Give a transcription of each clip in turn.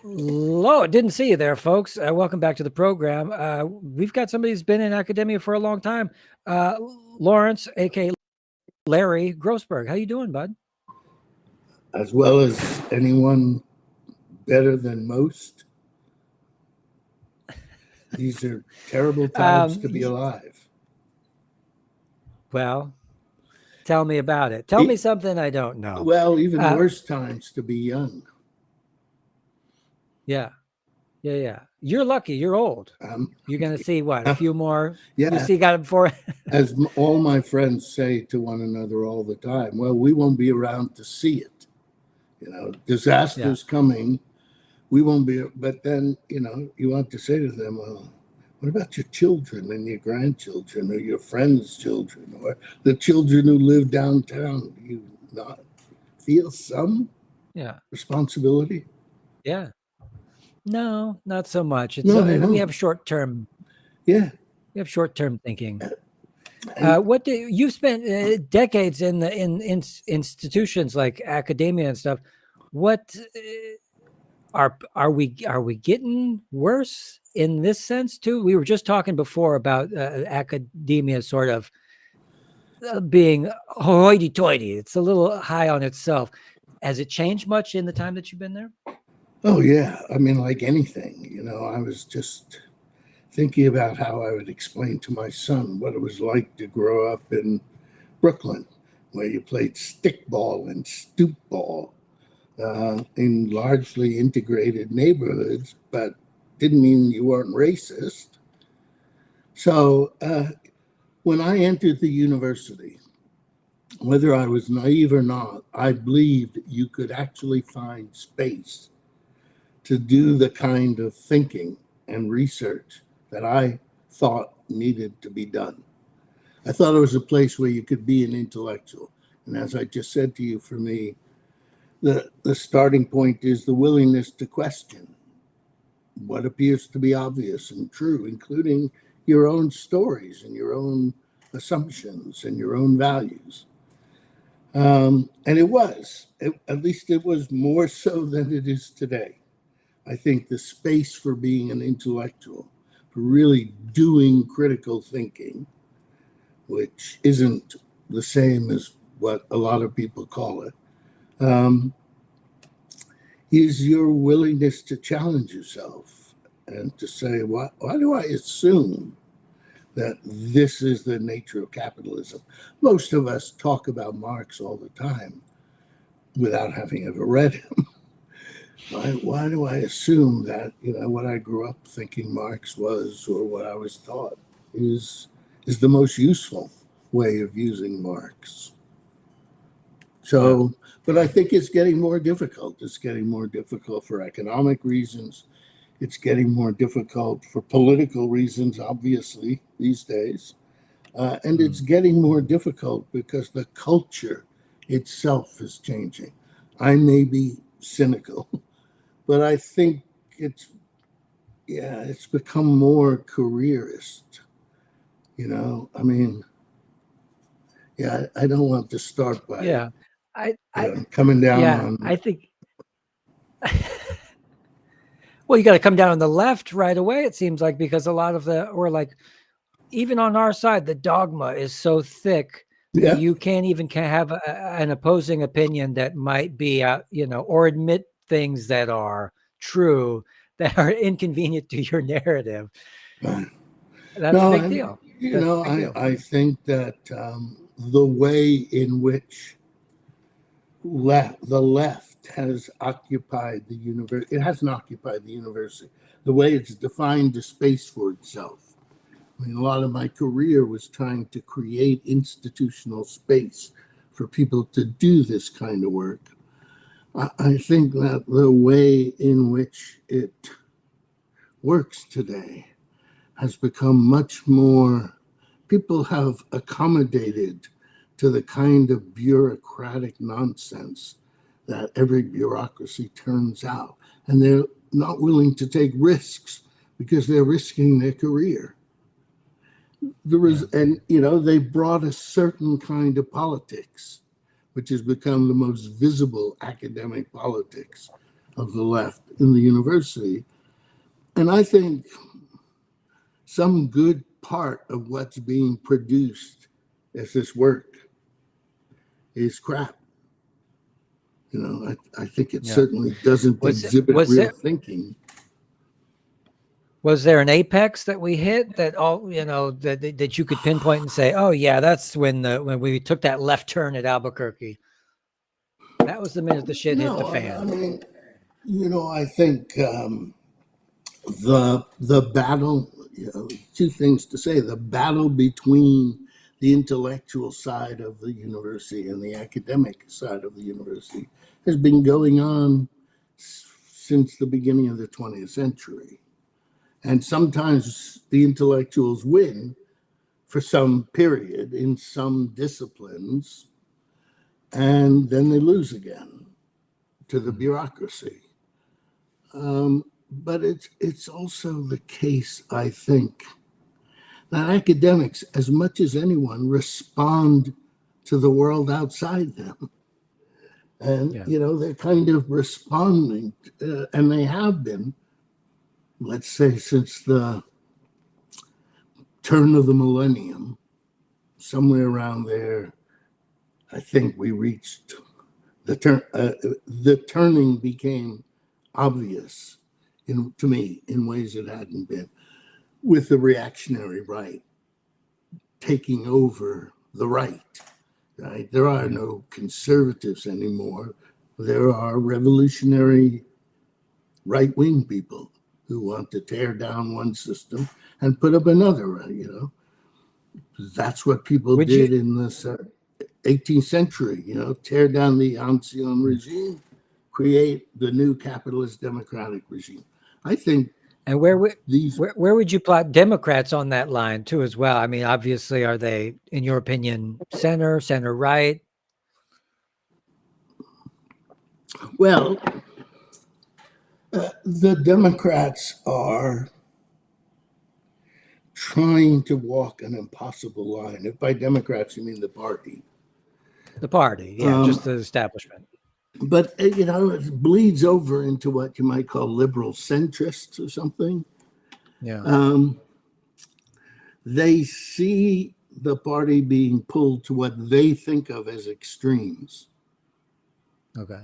Hello, didn't see you there, folks. Welcome back to the program. We've got somebody who's been in academia for a long time. Uh, Lawrence, aka Larry Grossberg. How you doing, bud? As well as anyone better than most. These are terrible times to be alive. Well, tell me about it. Tell me something I don't know. Well, even worse times to be young. Yeah. You're lucky. You're old. You're going to see what? A few more? Yeah. You see, got it before? As all my friends say to one another all the time, well, we won't be around to see it. Disasters coming. We won't be, but then, you want to say to them, well, what about your children and your grandchildren or your friends' children or the children who live downtown? Do you not feel some responsibility? Yeah. No, not so much. It's we have short-term. Yeah. We have short-term thinking. What do you spent decades in institutions like academia and stuff? What are we getting worse in this sense too? We were just talking before about academia sort of being hoity-toity. It's a little high on itself. Has it changed much in the time that you've been there? Oh yeah, I mean, like anything, I was just thinking about how I would explain to my son what it was like to grow up in Brooklyn, where you played stickball and stoop ball in largely integrated neighborhoods, but didn't mean you weren't racist. So when I entered the university, whether I was naive or not, I believed you could actually find space to do the kind of thinking and research that I thought needed to be done. I thought it was a place where you could be an intellectual. And as I just said to you, for me, the starting point is the willingness to question what appears to be obvious and true, including your own stories and your own assumptions and your own values. And it was, at least it was more so than it is today. I think the space for being an intellectual, for really doing critical thinking, which isn't the same as what a lot of people call it, is your willingness to challenge yourself and to say, why do I assume that this is the nature of capitalism? Most of us talk about Marx all the time without having ever read him. Why do I assume that what I grew up thinking Marx was, or what I was taught, is the most useful way of using Marx? So, but I think it's getting more difficult. It's getting more difficult for economic reasons. It's getting more difficult for political reasons, obviously, these days. And it's getting more difficult because the culture itself is changing. I may be cynical, but I think it's become more careerist. I mean, I don't want to start by coming down on. I think. Well, you got to come down on the left right away. It seems like, because a lot of even on our side, the dogma is so thick that you can't even have an opposing opinion that might be, or admit things that are true, that are inconvenient to your narrative. That's a big deal. I think that the way in which the left has occupied the university, it hasn't occupied the university, the way it's defined a space for itself. I mean, a lot of my career was trying to create institutional space for people to do this kind of work. I think that the way in which it works today has become much more, people have accommodated to the kind of bureaucratic nonsense that every bureaucracy turns out. And they're not willing to take risks because they're risking their career. And they brought a certain kind of politics, which has become the most visible academic politics, of the left in the university. And I think some good part of what's being produced as this work is crap. You know, I think it certainly doesn't exhibit real thinking. Was there an apex that we hit that all, you know, that you could pinpoint and say, oh yeah, that's when we took that left turn at Albuquerque. That was the minute the shit hit the fan. I mean, you know, I think the battle, you know, two things to say. The battle between the intellectual side of the university and the academic side of the university has been going on since the beginning of the 20th century. And sometimes the intellectuals win for some period in some disciplines, and then they lose again to the bureaucracy. But it's also the case, I think, that academics, as much as anyone, respond to the world outside them. And, you know, they're kind of responding, and they have been, let's say, since the turn of the millennium, somewhere around there, I think we reached the turning became obvious to me in ways it hadn't been, with the reactionary right taking over the right. Right? There are no conservatives anymore. There are revolutionary right-wing people who want to tear down one system and put up another. You know, that's what people did in the 18th century. You know, tear down the ancien regime, create the new capitalist democratic regime. I think. And where would you plot Democrats on that line too, as well? I mean, obviously, are they, in your opinion, center right? Well, the Democrats are trying to walk an impossible line. If by Democrats you mean the party. The party, yeah, just the establishment. But, you know, it bleeds over into what you might call liberal centrists or something. Yeah. They see the party being pulled to what they think of as extremes. Okay.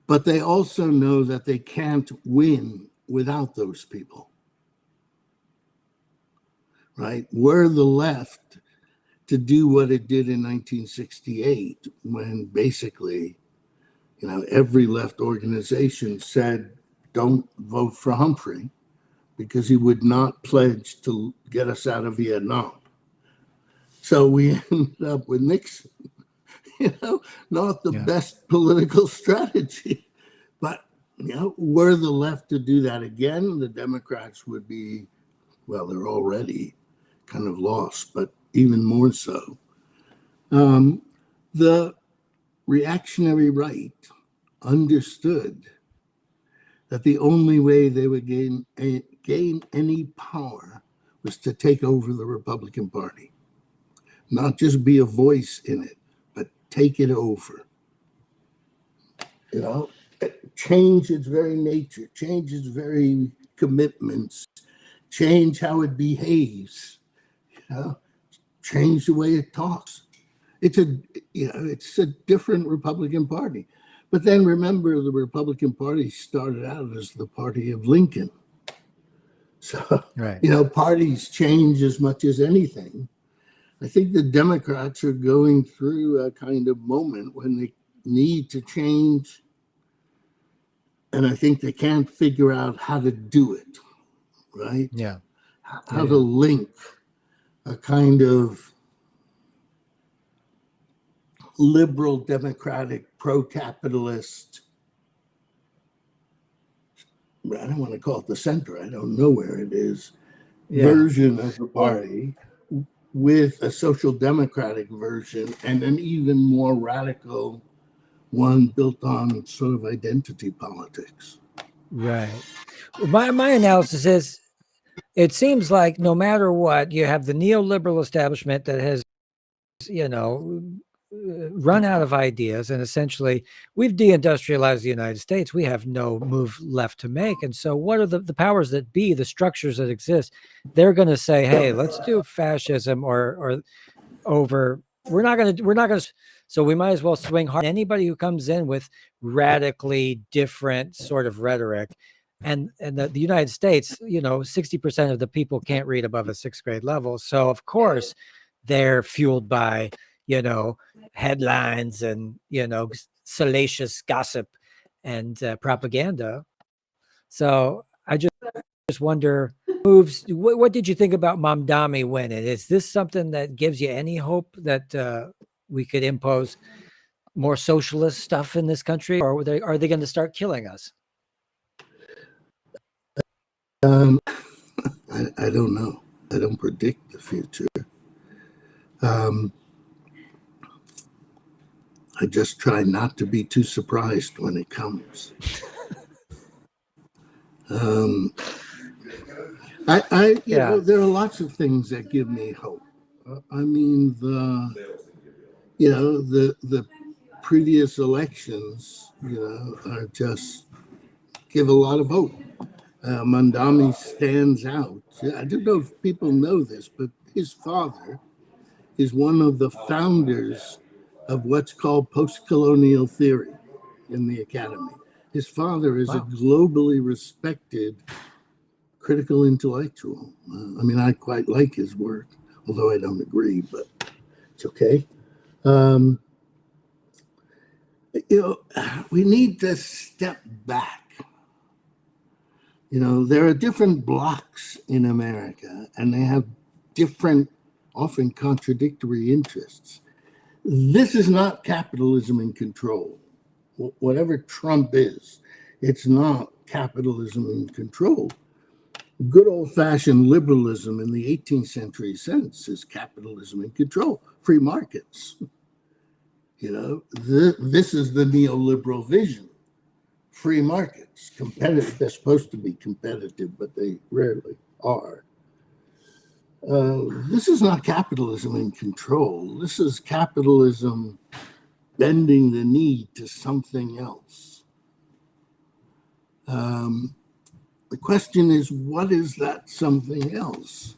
But they also know that they can't win without those people. Right? We're the left to do what it did in 1968, when basically, you know, every left organization said, don't vote for Humphrey because he would not pledge to get us out of Vietnam. So we ended up with Nixon, you know, not the best political strategy. But, you know, were the left to do that again, the Democrats would be, well, they're already kind of lost, but even more so. The reactionary right understood that the only way they would gain any power was to take over the Republican Party. Not just be a voice in it, but take it over. You know, change its very nature, change its very commitments, change how it behaves, you know, change the way it talks. It's a different Republican Party. But then remember, the Republican Party started out as the party of Lincoln. So, you know, parties change as much as anything. I think the Democrats are going through a kind of moment when they need to change. And I think they can't figure out how to do it, right? Yeah. How to link a kind of liberal, democratic, pro-capitalist, I don't want to call it the center, I don't know where it is, version of the party with a social democratic version and an even more radical one built on sort of identity politics. Right. My analysis is, it seems like no matter what, you have the neoliberal establishment that has, you know, run out of ideas, and essentially we've deindustrialized the United States. We have no move left to make. And so what are the powers that be, the structures that exist? They're going to say, hey, let's do fascism or over. We're not going to. So we might as well swing hard. Anybody who comes in with radically different sort of rhetoric, and the United States, 60% of the people can't read above a sixth grade level. So of course they're fueled by, headlines and, salacious gossip and propaganda. So I just wonder, moves. What did you think about Mamdani winning? Is this something that gives you any hope that we could impose more socialist stuff in this country, or are they going to start killing us? I don't know. I don't predict the future. I just try not to be too surprised when it comes. There are lots of things that give me hope. I mean, the previous elections, are just give a lot of hope. Mamdani stands out. I don't know if people know this, but his father is one of the founders of what's called post-colonial theory in the academy. His father is a globally respected critical intellectual. I quite like his work, although I don't agree, but it's okay. We need to step back. There are different blocks in America, and they have different, often contradictory interests. This is not capitalism in control. Whatever Trump is, it's not capitalism in control. Good old-fashioned liberalism in the 18th century sense is capitalism in control, free markets. This is the neoliberal vision. Free markets, competitive. They're supposed to be competitive, but they rarely are. This is not capitalism in control. This is capitalism bending the knee to something else. The question is, what is that something else?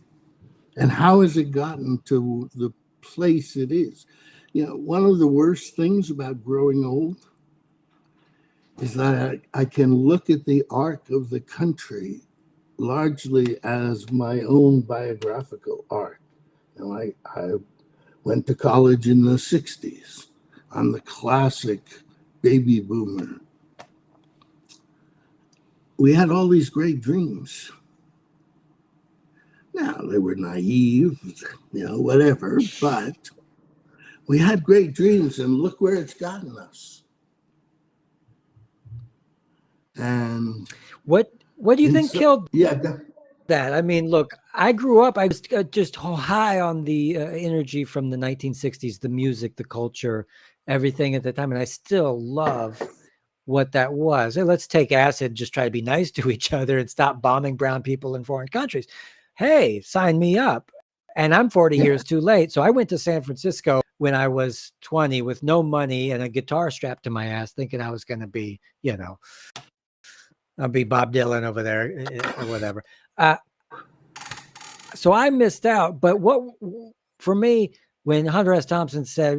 And how has it gotten to the place it is? One of the worst things about growing old is that I can look at the arc of the country largely as my own biographical arc. I went to college in the 60s. I'm the classic baby boomer. We had all these great dreams. Now, they were naive, whatever, but we had great dreams, and look where it's gotten us. And what do you think killed that? Look, I grew up, I was just high on the energy from the 1960s, the music, the culture, everything at the time, and I still love what that was. Hey, let's take acid, just try to be nice to each other and stop bombing brown people in foreign countries. Hey, sign me up. And I'm 40 years too late. So I went to San Francisco when I was 20 with no money and a guitar strapped to my ass, thinking I was going to be, I'll be Bob Dylan over there or whatever. So I missed out. But for me, when Hunter S. Thompson said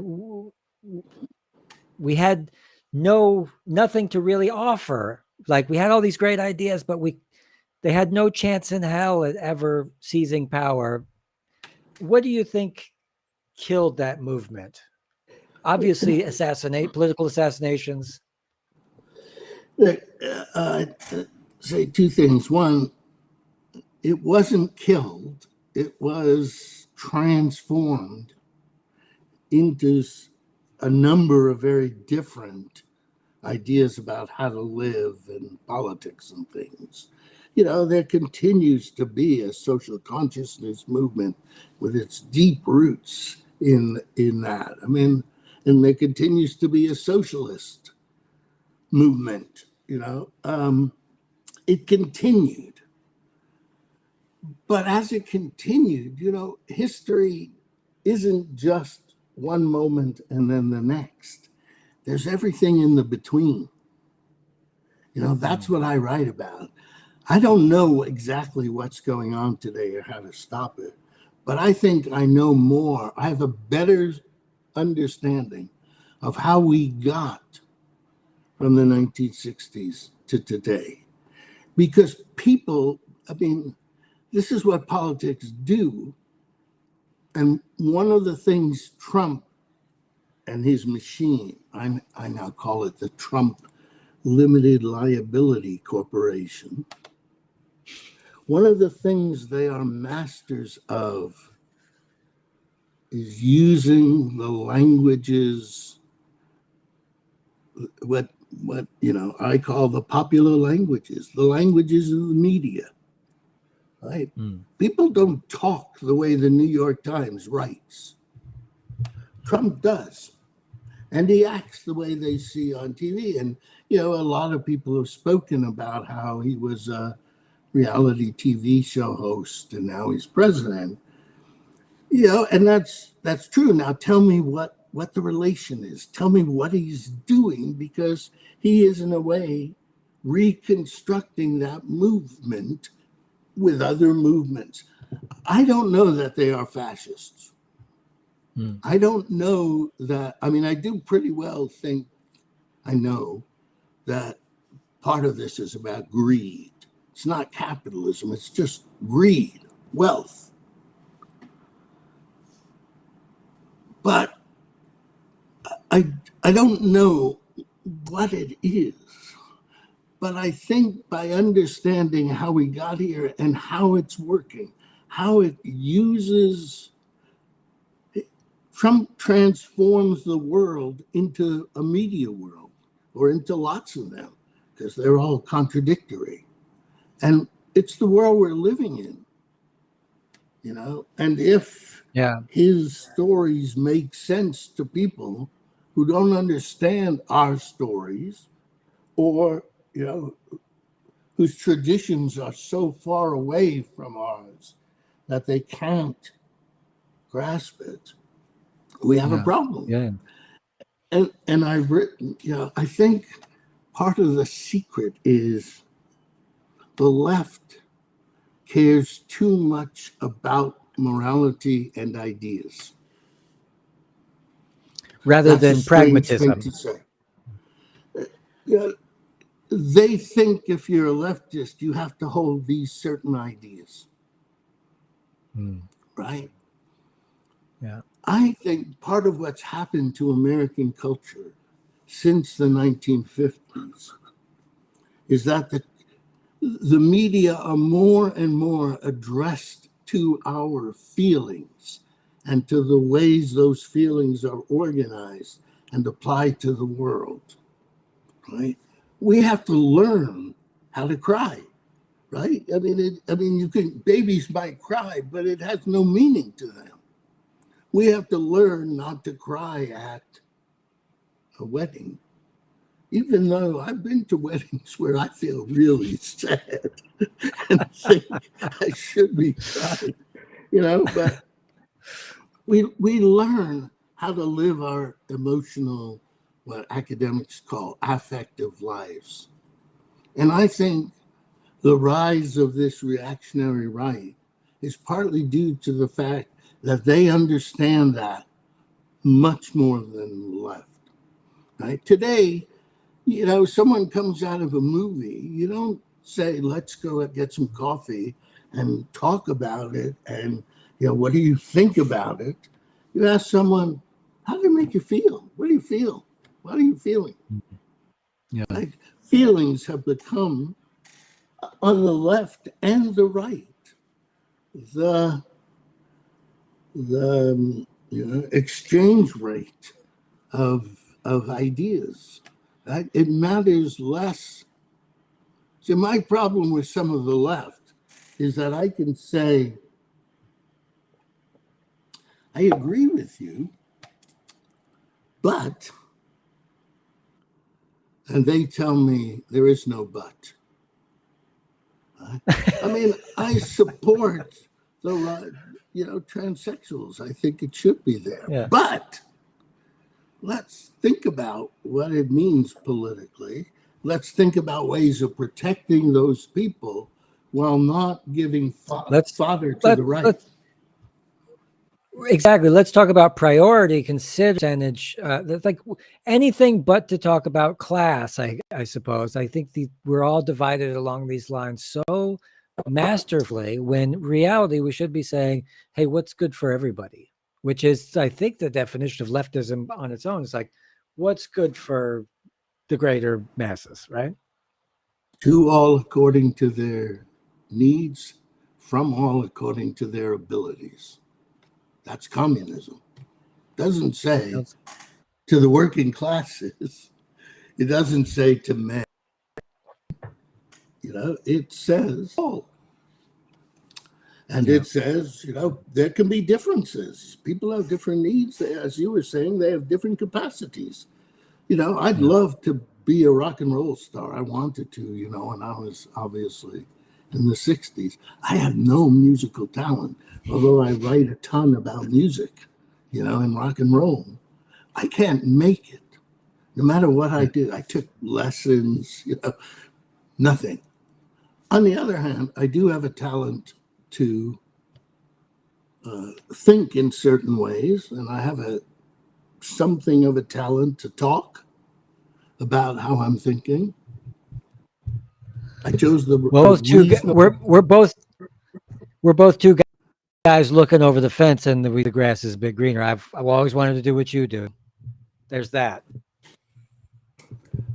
we had nothing to really offer, like we had all these great ideas, but they had no chance in hell at ever seizing power. What do you think killed that movement? Obviously, political assassinations. Say two things. One, it wasn't killed. It was transformed into a number of very different ideas about how to live and politics and things. There continues to be a social consciousness movement with its deep roots in that. And there continues to be a socialist movement. It continued. But as it continued, history isn't just one moment and then the next. There's everything in the between. That's what I write about. I don't know exactly what's going on today or how to stop it, but I think I know more. I have a better understanding of how we got from the 1960s to today. Because people, this is what politics do. And one of the things Trump and his machine, I now call it the Trump Limited Liability Corporation. One of the things they are masters of is using the languages, what I call the popular languages, the languages of the media. Right? People don't talk the way the New York Times writes. Trump does. And he acts the way they see on TV. And, a lot of people have spoken about how he was a reality TV show host and now he's president. And that's true. Now tell me what the relation is. Tell me what he's doing, because he is in a way reconstructing that movement with other movements. I don't know that they are fascists. I don't know that. I do pretty well think I know that part of this is about greed. It's not capitalism. It's just greed, wealth. But I don't know what it is. But I think by understanding how we got here and how it's working, how it uses, Trump transforms the world into a media world, or into lots of them, because they're all contradictory. And it's the world we're living in, and if his stories make sense to people who don't understand our stories, or whose traditions are so far away from ours that they can't grasp it, we have a problem. And I've written, I think part of the secret is the left cares too much about morality and ideas, rather than pragmatism. Thing to say. They think if you're a leftist, you have to hold these certain ideas. Right? Yeah. I think part of what's happened to American culture since the 1950s is that the media are more and more addressed to our feelings and to the ways those feelings are organized and applied to the world. Right? We have to learn how to cry. Right? Babies might cry, but it has no meaning to them. We have to learn not to cry at a wedding, even though I've been to weddings where I feel really sad and think I should be crying, but we learn how to live our emotional, what academics call affective lives. And I think the rise of this reactionary right is partly due to the fact that they understand that much more than the left. Right? Today, someone comes out of a movie, you don't say, let's go and get some coffee and talk about it. And, what do you think about it? You ask someone, how did it make you feel? What do you feel? What are you feeling? Yeah. Right? Feelings have become, on the left and the right, the exchange rate of ideas. Right? It matters less. See, my problem with some of the left is that I can say, I agree with you, but, and they tell me there is no but. I support the transsexuals. I think it should be there. Yeah. But let's think about what it means politically. Let's think about ways of protecting those people while not giving Let's fodder to let the right. let's exactly. Let's talk about priority, consider percentage. That's like anything but to talk about class. I suppose. I think we're all divided along these lines so masterfully. When reality, we should be saying, "Hey, what's good for everybody?" Which is, I think, the definition of leftism on its own. It's like, what's good for the greater masses, right? To all according to their needs, from all according to their abilities. That's communism. Doesn't say Sounds- to the working classes. It doesn't say to men. It says all. And Yeah. it says, there can be differences. People have different needs. As you were saying, they have different capacities. I'd Yeah. love to be a rock and roll star. I wanted to, when I was obviously in the 60s. I have no musical talent, although I write a ton about music, and rock and roll. I can't make it. No matter what I Yeah. did, I took lessons, nothing. On the other hand, I do have a talent to think in certain ways, and I have something of a talent to talk about how I'm thinking. I chose Well, a both two. reasonable. We're both two guys looking over the fence, and the grass is a bit greener. I've always wanted to do what you do. There's that.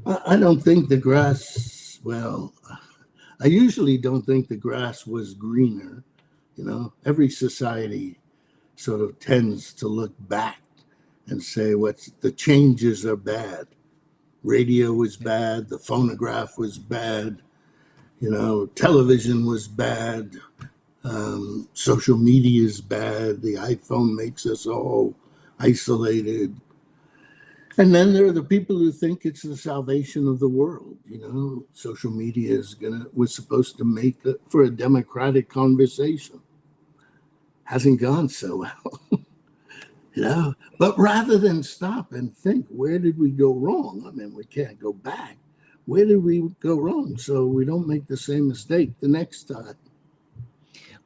I don't think the grass. Well, I usually don't think the grass was greener. Every society sort of tends to look back and say what's the changes are bad. Radio was bad, the phonograph was bad, television was bad, social media is bad, the iPhone makes us all isolated. And then there are the people who think it's the salvation of the world. Social media was supposed to make it for a democratic conversation. Hasn't gone so well. But rather than stop and think, where did we go wrong? I mean, we can't go back. Where did we go wrong so we don't make the same mistake the next time?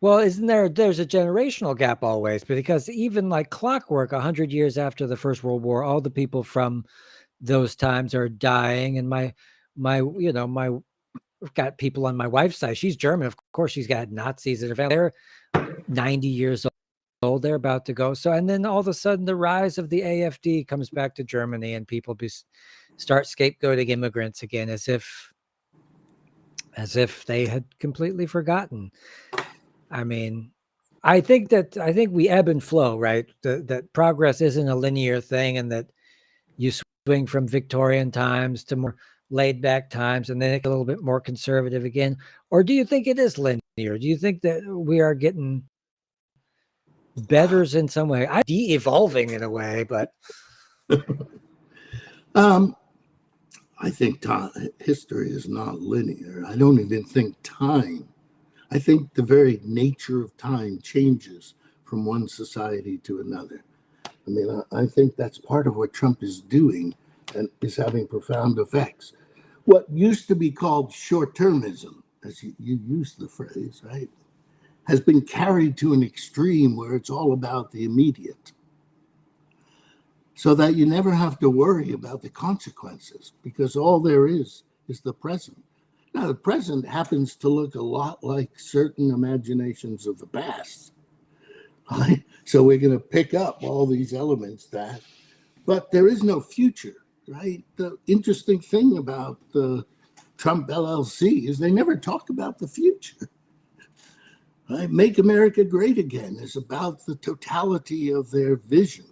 Well, isn't there's a generational gap always, because even like clockwork, 100 years after the First World War, all the people from those times are dying. And my I've got people on my wife's side. She's German, of course. She's got Nazis in her family. They're 90 years old. They're about to go. So, and then all of a sudden, the rise of the AfD comes back to Germany, and people start scapegoating immigrants again, as if they had completely forgotten. I mean, I think we ebb and flow, right? That progress isn't a linear thing, and that you swing from Victorian times to more laid back times, and then it a little bit more conservative again. Or do you think it is linear? Do you think that we are getting better in some way? I de-evolving in a way, but Um, I think history is not linear. I don't even think time. I think the very nature of time changes from one society to another. I mean, I think that's part of what Trump is doing and is having profound effects. What used to be called short termism, as you used the phrase, right, has been carried to an extreme where it's all about the immediate, so that you never have to worry about the consequences because all there is the present. Now, the present happens to look a lot like certain imaginations of the past. Right? So we're going to pick up all these elements but there is no future, right? The interesting thing about the Trump LLC is they never talk about the future. Right? Make America Great Again is about the totality of their vision.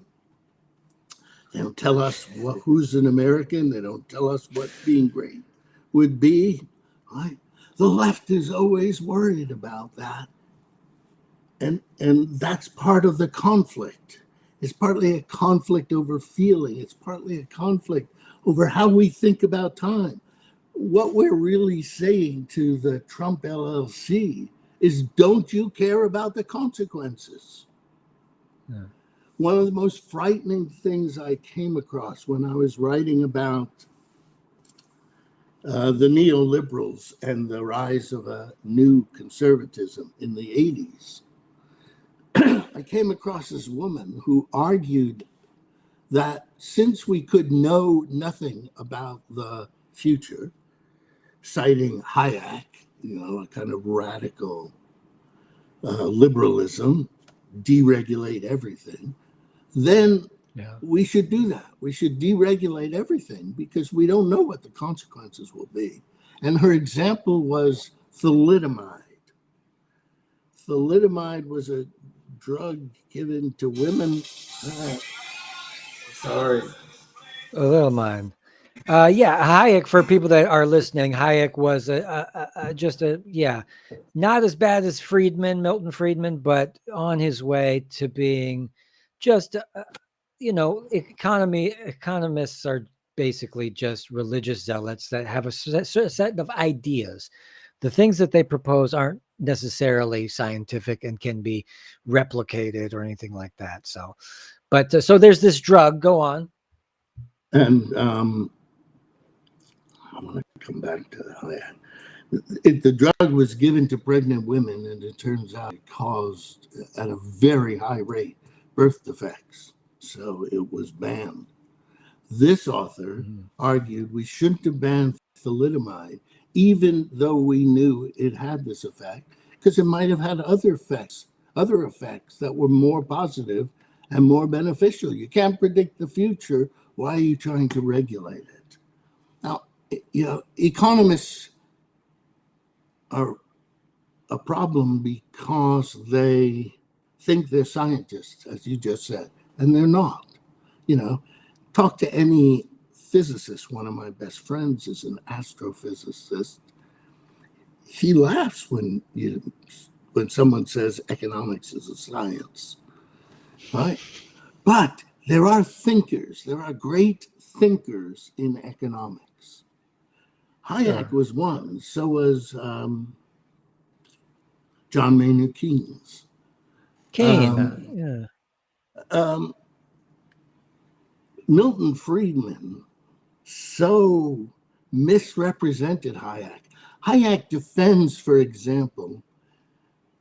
They don't tell us who's an American. They don't tell us what being great would be. Right? The left is always worried about that. And that's part of the conflict. It's partly a conflict over feeling. It's partly a conflict over how we think about time. What we're really saying to the Trump LLC is, don't you care about the consequences? yeah. one of the most frightening things I came across when I was writing about the neoliberals and the rise of a new conservatism in the 80s, I came across this woman who argued that since we could know nothing about the future, citing Hayek, a kind of radical liberalism, deregulate everything, then we should do that. We should deregulate everything because we don't know what the consequences will be. And her example was thalidomide. Thalidomide was a drug given to women. Sorry. A little mine. Hayek, for people that are listening, Hayek was not as bad as Milton Friedman, but on his way to being just, economists are basically just religious zealots that have a set of ideas. The things that they propose aren't necessarily scientific and can be replicated or anything like that. So there's this drug. Go on. And I want to come back to that. The drug was given to pregnant women, and it turns out it caused, at a very high rate, birth defects. So it was banned. This author argued we shouldn't have banned thalidomide, even though we knew it had this effect, because it might have had other effects that were more positive and more beneficial. You can't predict the future. Why are you trying to regulate it? Now, economists are a problem because they think they're scientists, as you just said, and they're not. Talk to any physicist. One of my best friends is an astrophysicist. He laughs when someone says economics is a science, right? But there are thinkers. There are great thinkers in economics. Hayek was one. So was John Maynard Keynes. Milton Friedman so misrepresented Hayek. Hayek defends, for example,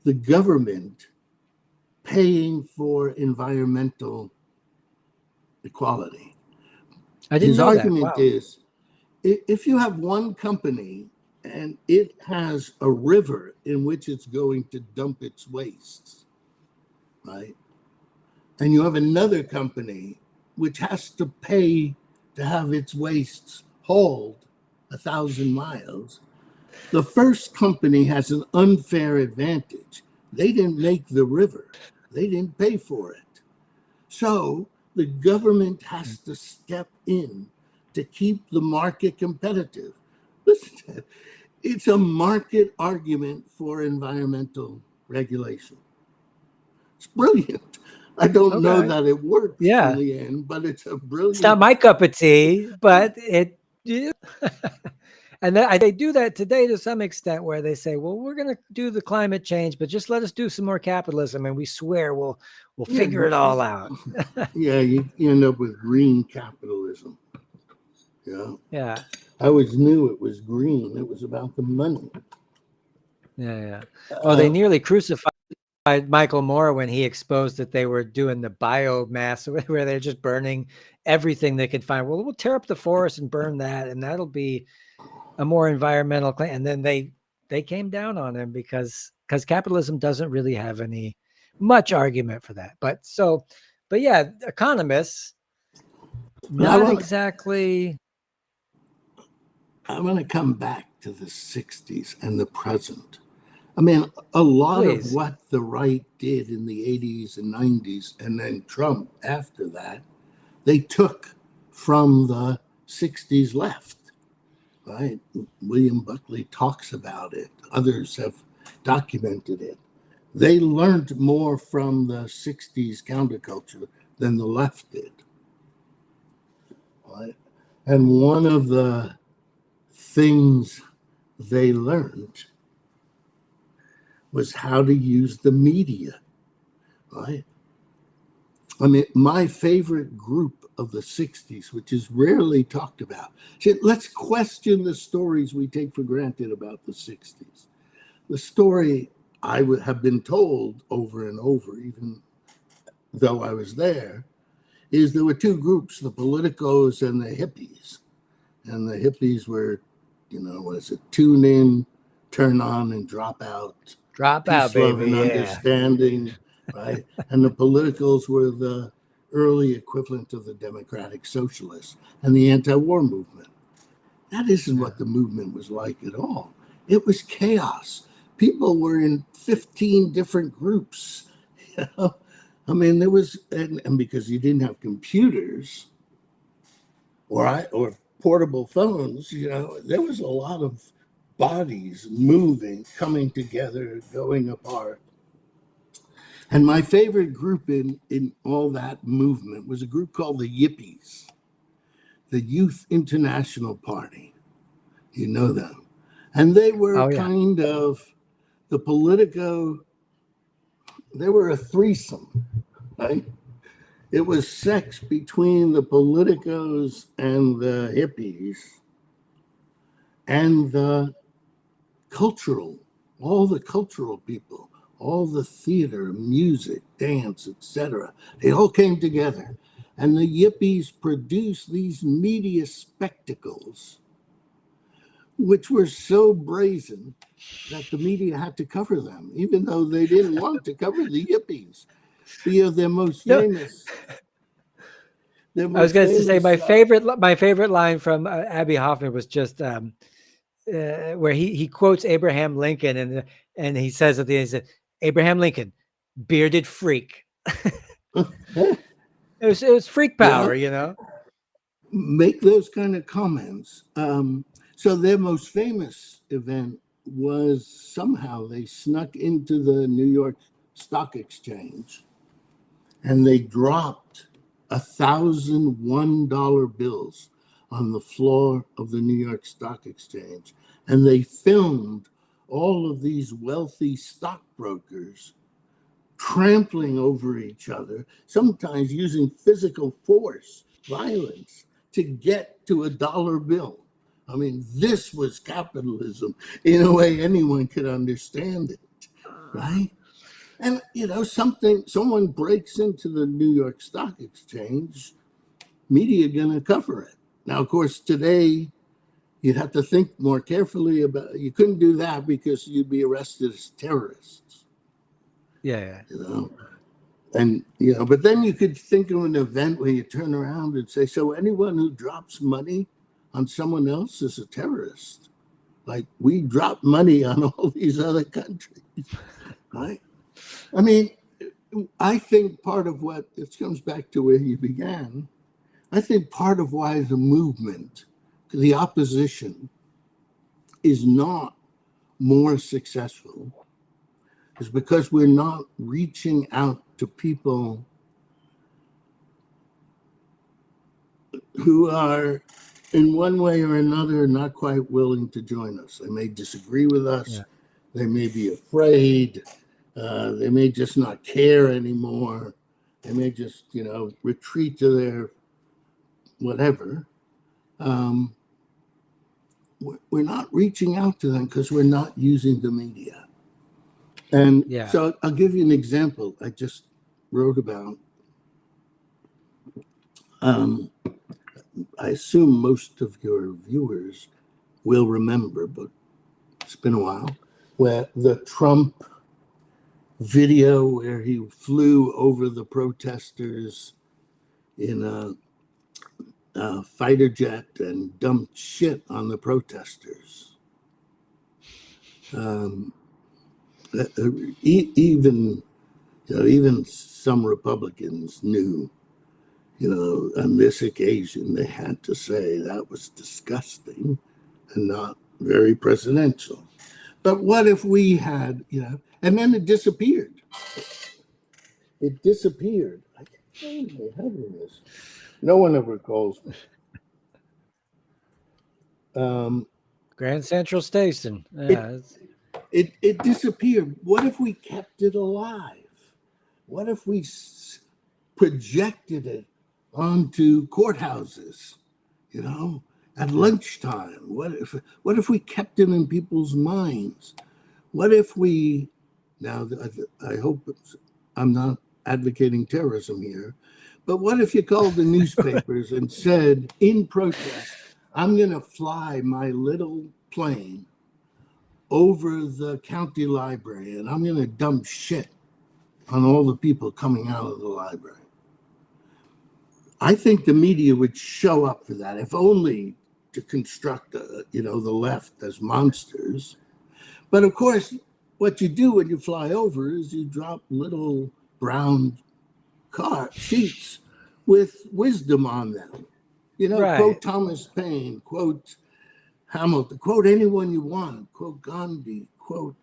the government paying for environmental equality. His argument is, if you have one company and it has a river in which it's going to dump its wastes, right? And you have another company which has to pay to have its wastes hauled 1,000 miles, the first company has an unfair advantage. They didn't make the river. They didn't pay for it. So the government has to step in to keep the market competitive. Listen, it's a market argument for environmental regulation. It's brilliant. I don't know that it works in the end, but it's a brilliant. It's not my cup of tea, but it. And they do that today to some extent, where they say, "Well, we're going to do the climate change, but just let us do some more capitalism, and we swear we'll figure it all out." You end up with green capitalism. Yeah. I always knew it was green. It was about the money. Yeah. Oh, they nearly crucified Michael Moore when he exposed that they were doing the biomass, where they're just burning everything they could find. Well, we'll tear up the forest and burn that, and that'll be a more environmental claim. And then they came down on him because capitalism doesn't really have any much argument for that. But yeah, economists, not exactly. I want to come back to the 60s and the present. I mean, a lot of what the right did in the 80s and 90s, and then Trump after that, they took from the 60s left, right? William Buckley talks about it. Others have documented it. They learned more from the 60s counterculture than the left did, right? And one of the things they learned was how to use the media, right? I mean, my favorite group of the 60s, which is rarely talked about. Let's question the stories we take for granted about the 60s. The story I would have been told over and over, even though I was there, is there were two groups, the politicos and the hippies. And the hippies were, was it tune in, turn on, and drop out. Drop Peace, out, love, baby. and Yeah. understanding, right? And the politicals were the early equivalent of the democratic socialists and the anti-war movement. That isn't what the movement was like at all. It was chaos. People were in 15 different groups. I mean, there was, and because you didn't have computers or portable phones, there was a lot of bodies moving, coming together, going apart. And my favorite group in all that movement was a group called the Yippies, the Youth International Party. You know them. And they were kind of the Politico, they were a threesome, right? It was sex between the politicos and the hippies and all the cultural people, all the theater, music, dance, etc. They all came together. And the yippies produced these media spectacles, which were so brazen that the media had to cover them, even though they didn't want to cover the yippies. Their most famous. I was going to say my favorite line from Abby Hoffman was just where he quotes Abraham Lincoln and he says at the end, he said, "Abraham Lincoln, bearded freak." It was freak power, Make those kind of comments. So their most famous event was somehow they snuck into the New York Stock Exchange and they dropped 1,000 $1 bills on the floor of the New York Stock Exchange. And they filmed all of these wealthy stockbrokers trampling over each other, sometimes using physical force, violence, to get to $1 bill. I mean, this was capitalism in a way anyone could understand it, right? And, someone breaks into the New York Stock Exchange, media going to cover it. Now, of course, today, you'd have to think more carefully about, you couldn't do that because you'd be arrested as terrorists. Yeah. And, but then you could think of an event where you turn around and say, so anyone who drops money on someone else is a terrorist. Like we drop money on all these other countries, right? I mean, I think part of what, it comes back to where you began, I think part of why the movement, the opposition, is not more successful is because we're not reaching out to people who are in one way or another not quite willing to join us. They may disagree with us. Yeah. They may be afraid. They may just not care anymore. They may just, retreat to their whatever. We're not reaching out to them because we're not using the media. And so I'll give you an example I just wrote about. I assume most of your viewers will remember, but it's been a while, where the Trump video where he flew over the protesters in a fighter jet and dumped shit on the protesters. Even some Republicans knew, on this occasion, they had to say that was disgusting and not very presidential. But what if we had, and then it disappeared. It disappeared. I can't remember this. No one ever calls me. Grand Central Station. Yeah. It disappeared. What if we kept it alive? What if we projected it onto courthouses, at lunchtime. What if we kept it in people's minds? What if we, now I hope I'm not advocating terrorism here, but what if you called the newspapers and said, in protest, I'm going to fly my little plane over the county library and I'm going to dump shit on all the people coming out of the library? I think the media would show up for that, if only to construct, the left as monsters. But of course, what you do when you fly over is you drop little brown sheets with wisdom on them. Right. Quote Thomas Paine, quote Hamilton, quote anyone you want, quote Gandhi, quote,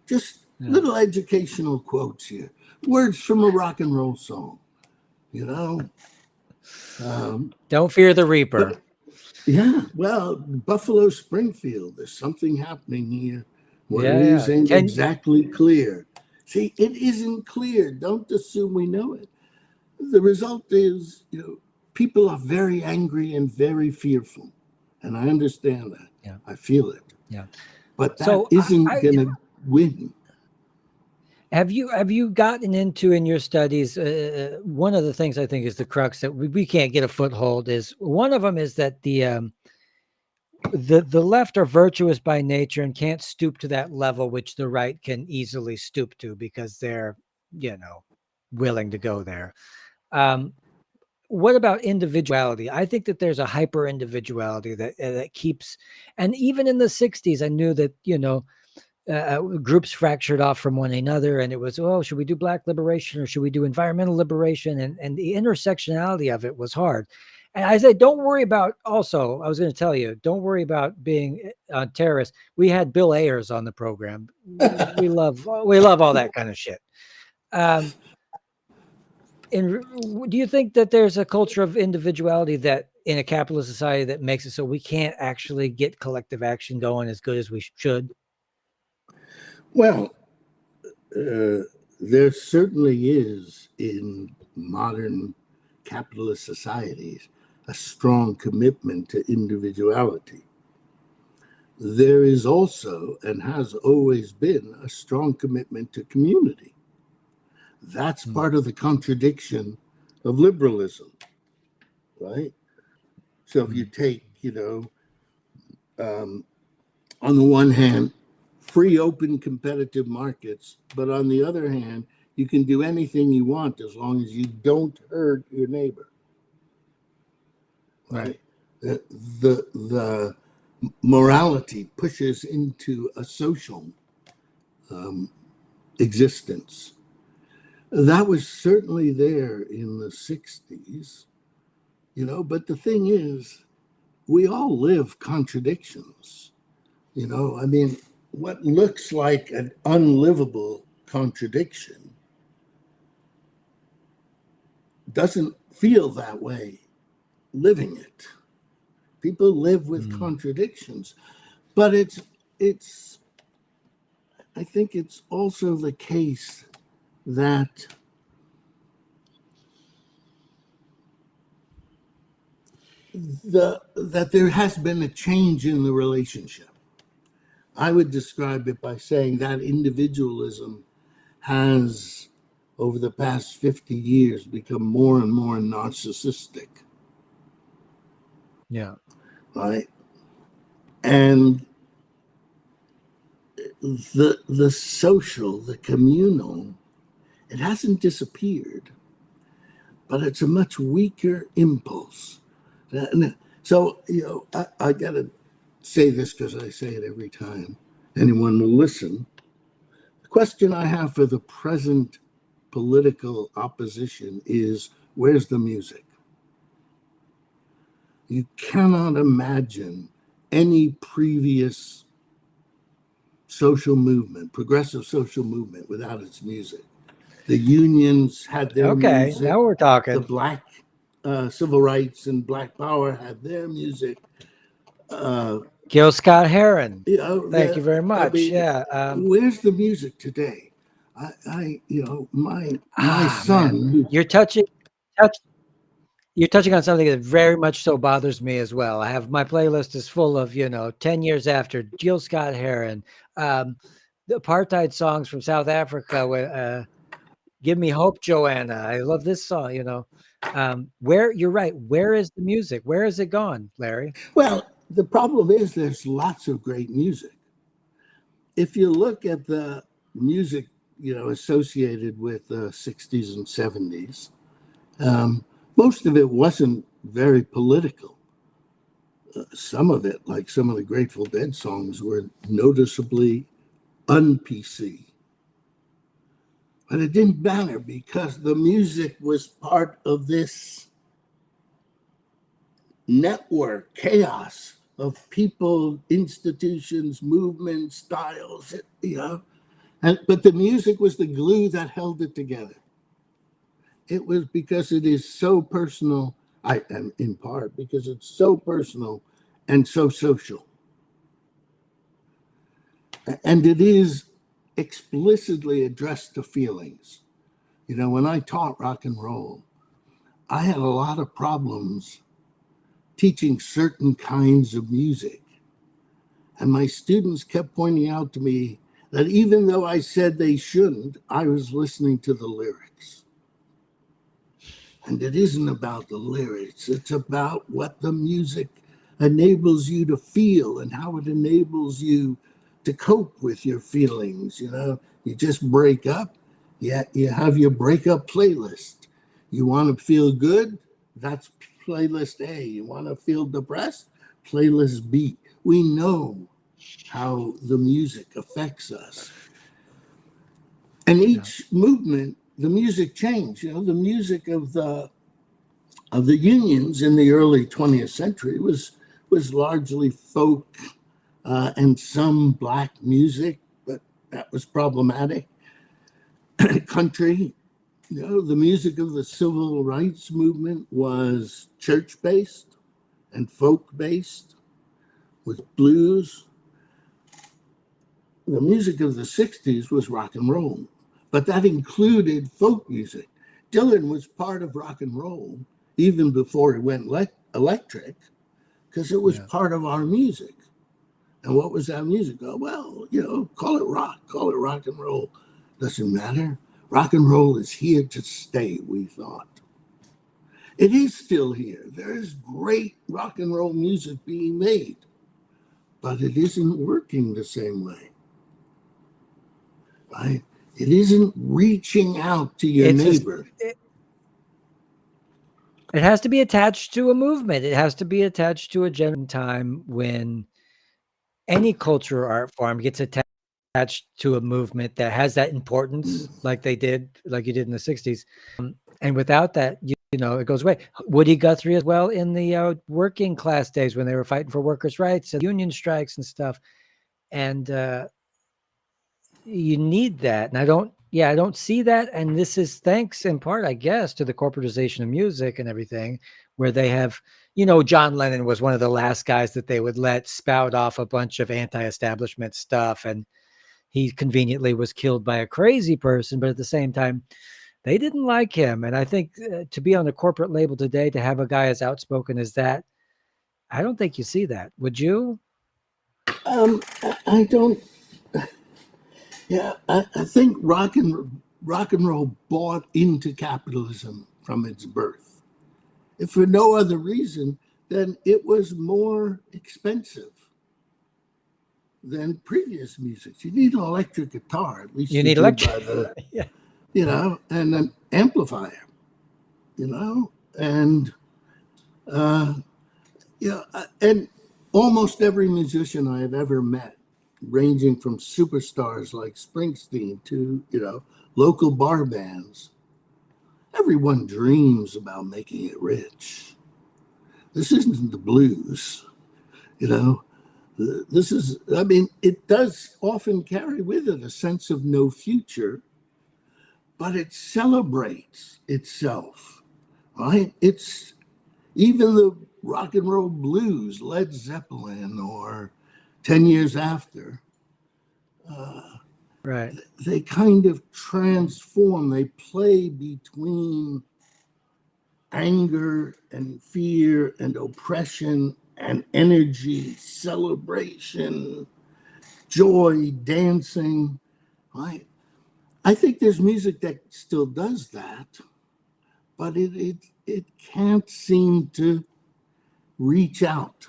just little educational quotes here, words from a rock and roll song, Don't fear the Reaper. Well, Buffalo Springfield, there's something happening here where it isn't exactly clear. See, it isn't clear. Don't assume we know it. The result is, people are very angry and very fearful. And I understand that. Yeah. I feel it. Yeah. But that isn't going to win. Have you gotten into in your studies, one of the things I think is the crux that we can't get a foothold is, one of them is that the left are virtuous by nature and can't stoop to that level which the right can easily stoop to because they're, willing to go there. What about individuality? I think that there's a hyper individuality that keeps, and even in the 60s, I knew that, groups fractured off from one another, and it was, should we do Black liberation or should we do environmental liberation? And the intersectionality of it was hard. And I said, don't worry about, also, I was going to tell you, don't worry about being terrorists. We had Bill Ayers on the program. we love all that kind of shit. And do you think that there's a culture of individuality that in a capitalist society that makes it so we can't actually get collective action going as good as we should? Well, there certainly is in modern capitalist societies a strong commitment to individuality. There is also, and has always been, a strong commitment to community. That's part of the contradiction of liberalism, right? So if you take, on the one hand, free, open, competitive markets, but on the other hand, you can do anything you want as long as you don't hurt your neighbor. Right? The morality pushes into a social existence. That was certainly there in the 60s, but the thing is, we all live contradictions. What looks like an unlivable contradiction doesn't feel that way living it. People live with contradictions, but I think it's also the case that there has been a change in the relationship. I would describe it by saying that individualism has, over the past 50 years, become more and more narcissistic. Yeah. Right? And the social, the communal, it hasn't disappeared, but it's a much weaker impulse. So, I got to say this because I say it every time anyone will listen. The question I have for the present political opposition is, where's the music? You cannot imagine any previous social movement, progressive social movement, without its music. The unions had their music. Now we're talking. The black civil rights and black power had their music. Gil Scott Heron. Thank you very much. Where's the music today? My son, Man. You're touching on something that very much so bothers me as well. I have my playlist is full of 10 years after Jill Scott Heron, the apartheid songs from South Africa. Give Me Hope, Joanna. I love this song. Where you're right. Where is the music? Where has it gone, Larry? well, the problem is there's lots of great music. If you look at the music, associated with the 60s and 70s, most of it wasn't very political. Some of it, like some of the Grateful Dead songs, were noticeably un-PC. But it didn't matter because the music was part of this network, chaos of people, institutions, movements, styles, but the music was the glue that held it together. It was because it is so personal, and in part because it's so personal and so social. And it is explicitly addressed to feelings. When I taught rock and roll, I had a lot of problems teaching certain kinds of music. And my students kept pointing out to me that even though I said they shouldn't, I was listening to the lyrics. And it isn't about the lyrics, it's about what the music enables you to feel and how it enables you to cope with your feelings. You just break up, you have your breakup playlist. You want to feel good? That's playlist A. You want to feel depressed? Playlist B. We know how the music affects us. And each movement, the music changed. The music of the unions in the early 20th century was largely folk and some black music, but that was problematic. Country, the music of the civil rights movement was church-based and folk-based with blues. The music of the 60s was rock and roll, but that included folk music. Dylan was part of rock and roll even before he went electric, because it was part of our music. And what was that music? Oh, well, call it rock and roll. Doesn't matter. Rock and roll is here to stay, we thought. It is still here. There is great rock and roll music being made, but it isn't working the same way. Right? It isn't reaching out to your neighbor. It has to be attached to a movement. It has to be attached to a general time when any culture or art form gets attached to a movement that has that importance, like you did in the 60s. And without that, it goes away. Woody Guthrie as well in the working class days when they were fighting for workers' rights and union strikes and stuff. And you need that. And I don't see that. And this is thanks in part, I guess, to the corporatization of music and everything, where they have, John Lennon was one of the last guys that they would let spout off a bunch of anti-establishment stuff. And he conveniently was killed by a crazy person. But at the same time, they didn't like him. And I think to be on a corporate label today, to have a guy as outspoken as that, I don't think you see that. Would you? I don't. Yeah, I think rock and roll bought into capitalism from its birth. If for no other reason, then it was more expensive than previous music. You need an electric guitar, at least you need electric, and an amplifier, and and almost every musician I have ever met, ranging from superstars like Springsteen to, local bar bands, everyone dreams about making it rich. This isn't the blues, This is, it does often carry with it a sense of no future, but it celebrates itself, right? It's even the rock and roll blues, Led Zeppelin or 10 Years After, Right. They kind of transform. They play between anger and fear and oppression and energy, celebration, joy, dancing. Right? I think there's music that still does that, but it can't seem to reach out.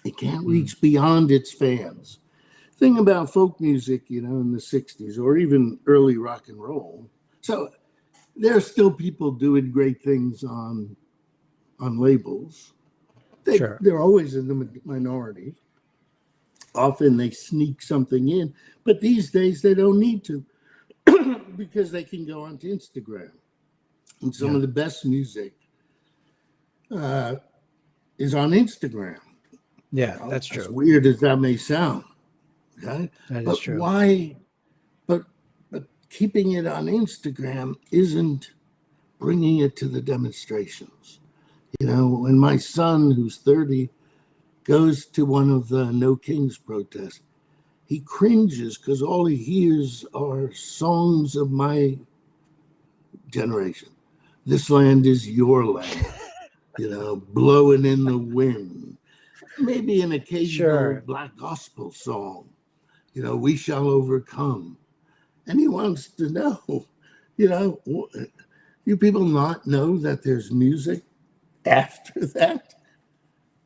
It can't reach beyond its fans. Thing about folk music, in the 60s or even early rock and roll. So there are still people doing great things on labels. Sure. They're always in the minority. Often they sneak something in, but these days they don't need to because they can go onto Instagram. And some of the best music is on Instagram. Yeah, that's true. As weird as that may sound. Okay? That is But true. why? But keeping it on Instagram isn't bringing it to the demonstrations. When my son, who's 30, goes to one of the No Kings protests, he cringes because all he hears are songs of my generation. This land is your land, blowing in the wind. Maybe an occasional black gospel song, we shall overcome. And he wants to know, you people not know that there's music after that?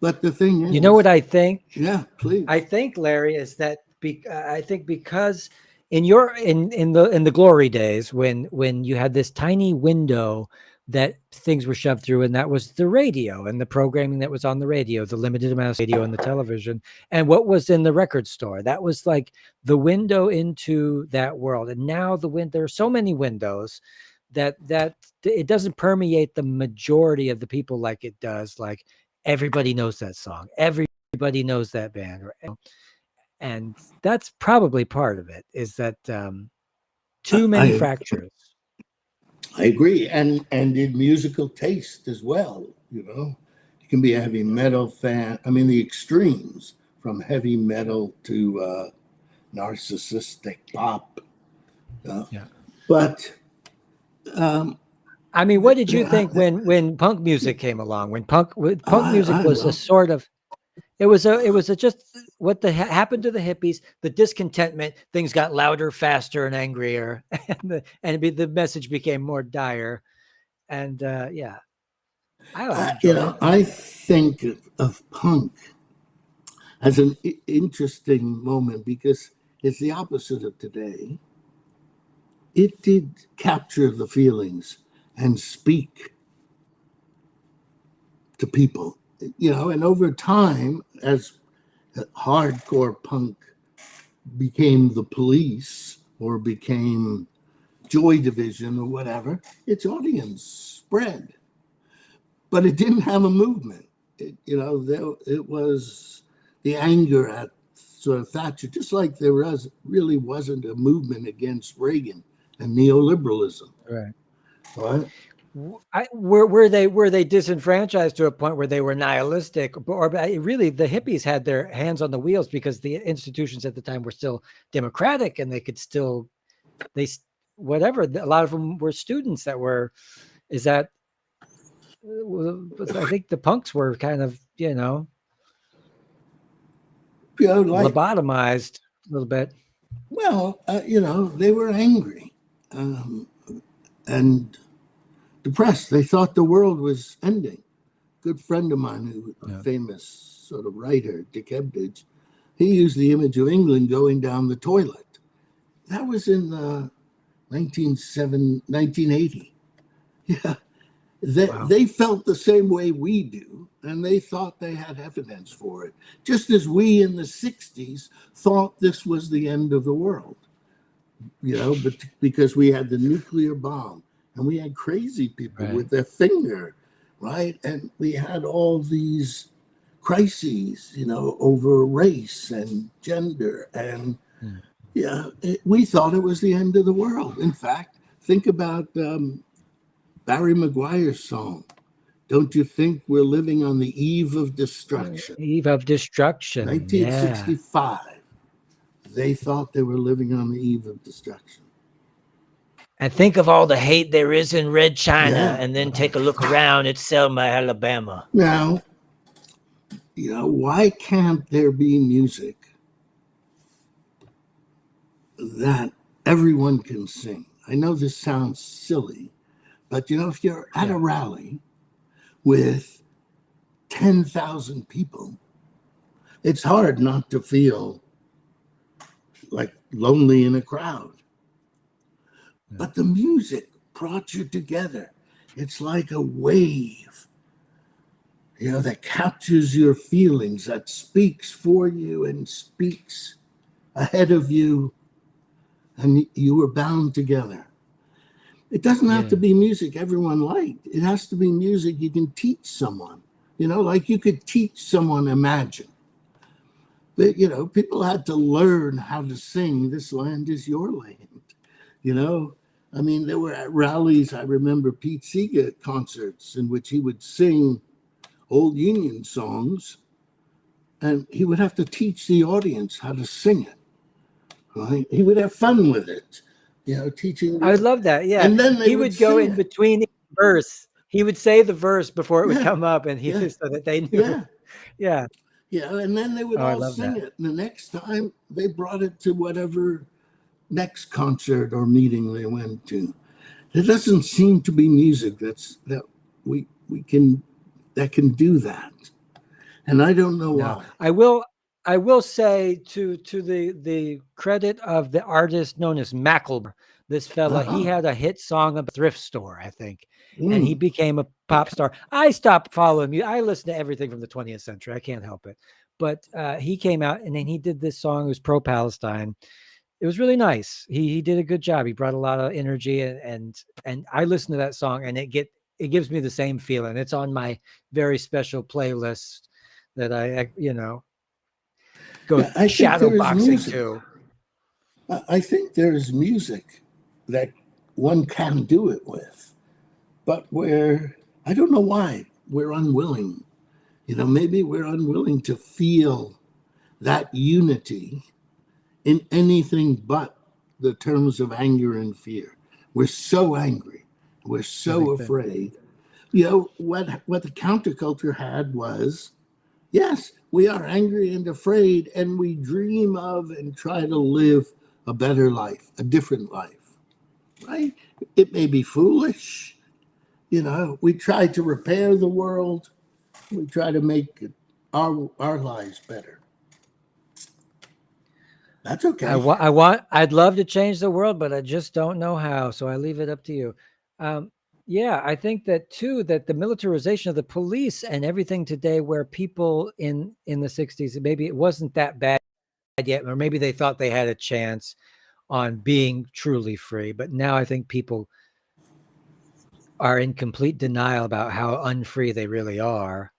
But the thing is, You know what I think? Yeah, please. I think, Larry, is that I think because in the glory days when you had this tiny window that things were shoved through, and that was the radio and the programming that was on the radio, the limited amount of radio and the television, and what was in the record store. That was like the window into that world. And now there are so many windows that it doesn't permeate the majority of the people like it does. Like everybody knows that song. Everybody knows that band. And that's probably part of it, is that too many fractures. I agree. And in musical taste as well, You can be a heavy metal fan. I mean, the extremes from heavy metal to narcissistic pop. Yeah. But I mean, what did you think when punk music came along? When punk music was a sort of, it was just what happened to the hippies, the discontentment, things got louder, faster, and angrier, and the message became more dire. And yeah, I enjoyed it. I think of punk as an interesting moment because it's the opposite of today. It did capture the feelings and speak to people, and over time, as hardcore punk became the Police or became Joy Division or whatever, its audience spread. But it didn't have a movement. It was the anger at sort of Thatcher, just like there really wasn't a movement against Reagan and neoliberalism. Right. Right? Were they disenfranchised to a point where they were nihilistic, or really the hippies had their hands on the wheels because the institutions at the time were still democratic and they could still whatever. A lot of them were students that were. Is that? I think the punks were kind of lobotomized a little bit. Well, they were angry and depressed. They thought the world was ending. Good friend of mine, who a famous sort of writer, Dick Hebditch, he used the image of England going down the toilet. That was in 1980. Yeah. They felt the same way we do, and they thought they had evidence for it. Just as we in the 60s thought this was the end of the world, but because we had the nuclear bomb and we had crazy people with their finger, right? And we had all these crises, over race and gender. And we thought it was the end of the world. In fact, think about Barry Maguire's song, "Don't You Think We're Living on the Eve of Destruction?" Eve of Destruction. 1965. they thought they were living on the eve of destruction. And think of all the hate there is in Red China, Yeah. and then take a look around at Selma, Alabama. Now, why can't there be music that everyone can sing? I know this sounds silly, but if you're at a rally with 10,000 people, it's hard not to feel like lonely in a crowd. Yeah. But the music brought you together. It's like a wave, that captures your feelings, that speaks for you and speaks ahead of you, and you were bound together. It doesn't have to be music everyone liked. It has to be music you can teach someone, like you could teach someone Imagine. But, people had to learn how to sing This Land Is Your Land. There were at rallies, I remember Pete Seeger concerts in which he would sing old Union songs, and he would have to teach the audience how to sing it. Right? He would have fun with it, teaching. I would love that. Yeah. And then he would go in between each verse. He would say the verse before it would come up, and so that they knew. Yeah. And then they would all sing it. And the next time they brought it to whatever next concert or meeting they went to. There doesn't seem to be music that can do that. And I don't know why. I will say to the credit of the artist known as Macklemore, this fella, he had a hit song about a thrift store, I think, and he became a pop star. I stopped following you. I listen to everything from the 20th century. I can't help it. But he came out and then he did this song. It was pro-Palestine. It was really nice. He did a good job. He brought a lot of energy, and I listened to that song, and it gives me the same feeling. It's on my very special playlist that I go shadow boxing to. I think there's music that one can do it with, but I don't know why we're unwilling. Maybe we're unwilling to feel that unity in anything but the terms of anger and fear. We're so angry. We're so afraid. What the counterculture had was, yes, we are angry and afraid, and we dream of and try to live a better life, a different life, right? It may be foolish. We try to repair the world. We try to make our lives better. That's okay. I'd love to change the world, but I just don't know how. So I leave it up to you. I think that too, that the militarization of the police and everything today, where people in the 60s, maybe it wasn't that bad yet, or maybe they thought they had a chance on being truly free. But now I think people are in complete denial about how unfree they really are